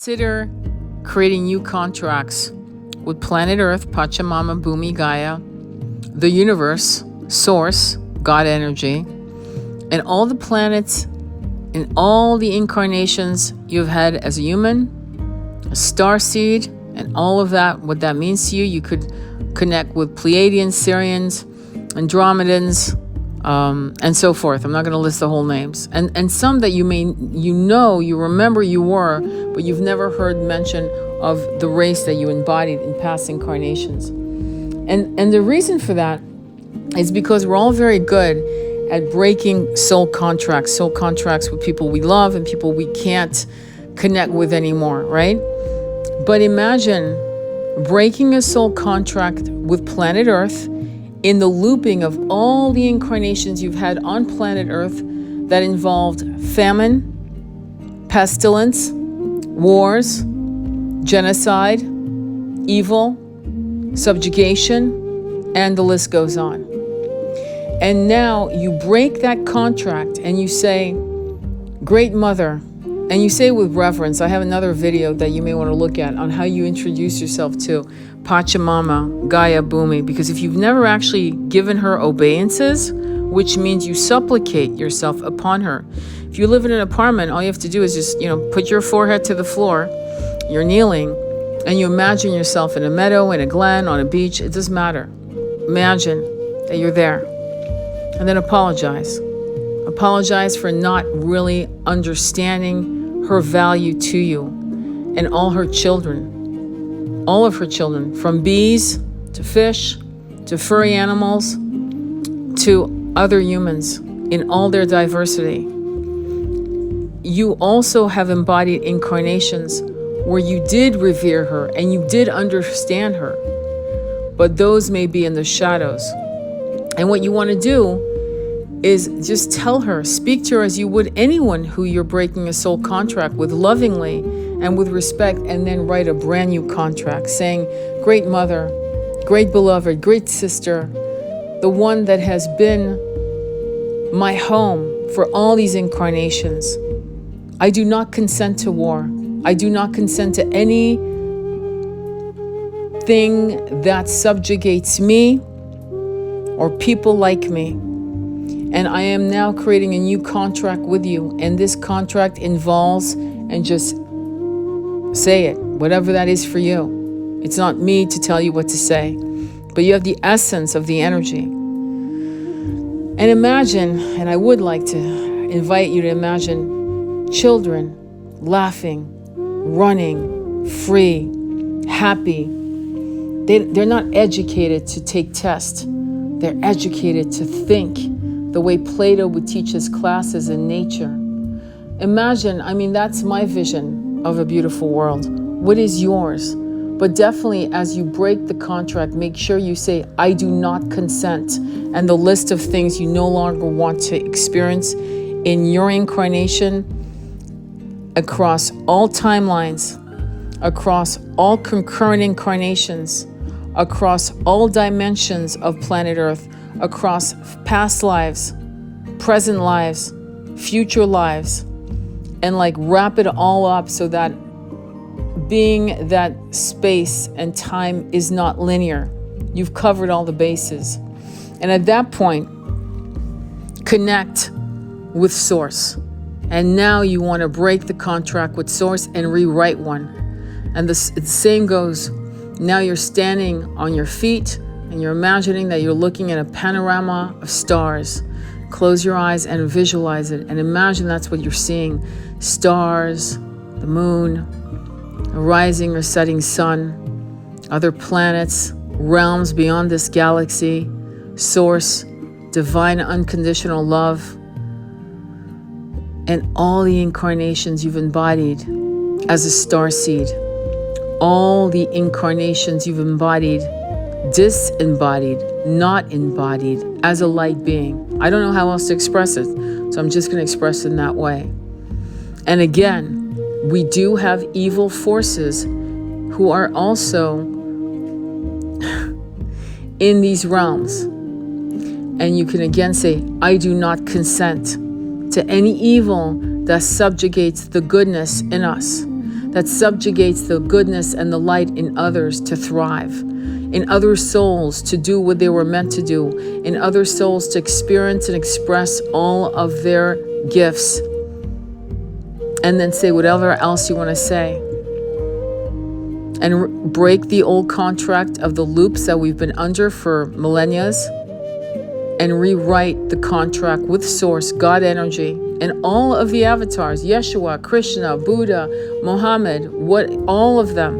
Consider creating new contracts with planet Earth, Pachamama, Bhumi, Gaia, the universe, Source, God energy, and all the planets and all the incarnations you've had as a human, a star seed, and all of that, what that means to you. You could connect with Pleiadians, Sirians, Andromedans, and so forth. I'm not going to list the whole names. And some that you remember you were, but you've never heard mention of the race that you embodied in past incarnations. And the reason for that is because we're all very good at breaking soul contracts with people we love and people we can't connect with anymore, right? But imagine breaking a soul contract with planet Earth in the looping of all the incarnations you've had on planet Earth that involved famine, pestilence, wars, genocide, evil, subjugation, and the list goes on. And now you break that contract and you say, Great Mother, and you say it with reverence. I have another video that you may want to look at on how you introduce yourself to Pachamama, Gaia, Bhumi, because if you've never actually given her obeisances, which means you supplicate yourself upon her. If you live in an apartment, all you have to do is just, put your forehead to the floor, you're kneeling, and you imagine yourself in a meadow, in a glen, on a beach. It doesn't matter. Imagine that you're there. And then apologize. Apologize for not really understanding her value to you and all her children. All of her children, from bees to fish to furry animals to other humans in all their diversity. You also have embodied incarnations where you did revere her and you did understand her, but those may be in the shadows. And what you want to do is just tell her, speak to her as you would anyone who you're breaking a soul contract with, lovingly and with respect, and then write a brand new contract saying, Great Mother, great beloved, great sister, the one that has been my home for all these incarnations. I do not consent to war. I do not consent to anything that subjugates me or people like me. And I am now creating a new contract with you. And this contract involves, and just say it, whatever that is for you. It's not me to tell you what to say, but you have the essence of the energy. And imagine, and I would like to invite you to imagine children laughing, running, free, happy. They're not educated to take tests. They're educated to think the way Plato would teach his classes in nature. Imagine, that's my vision of a beautiful world. What is yours? But definitely as you break the contract, make sure you say, I do not consent. And the list of things you no longer want to experience in your incarnation across all timelines, across all concurrent incarnations, across all dimensions of planet Earth, across past lives, present lives, future lives, and wrap it all up so that being that space and time is not linear. You've covered all the bases. And at that point, connect with Source. And now you want to break the contract with Source and rewrite one. And the same goes, now you're standing on your feet and you're imagining that you're looking at a panorama of stars. Close your eyes and visualize it and imagine that's what you're seeing. Stars, the moon, a rising or setting sun, other planets, realms beyond this galaxy, Source, divine unconditional love, and all the incarnations you've embodied as a star seed. All the incarnations you've embodied, disembodied, not embodied, as a light being. I don't know how else to express it, so I'm just going to express it in that way. And again, we do have evil forces who are also in these realms. And you can again say, I do not consent to any evil that subjugates the goodness in us. that subjugates the goodness and the light in others to thrive, in other souls to do what they were meant to do, in other souls to experience and express all of their gifts, and then say whatever else you want to say. And break the old contract of the loops that we've been under for millennia, and rewrite the contract with Source, God energy, and all of the avatars, Yeshua, Krishna, Buddha, Muhammad, all of them.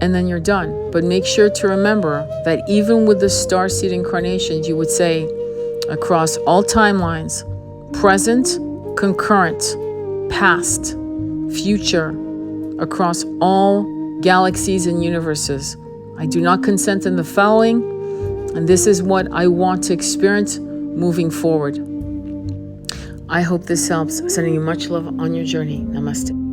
And then you're done. But make sure to remember that even with the starseed incarnations, you would say across all timelines, present, concurrent, past, future, across all galaxies and universes. I do not consent in the following, and this is what I want to experience moving forward. I hope this helps. Sending you much love on your journey. Namaste.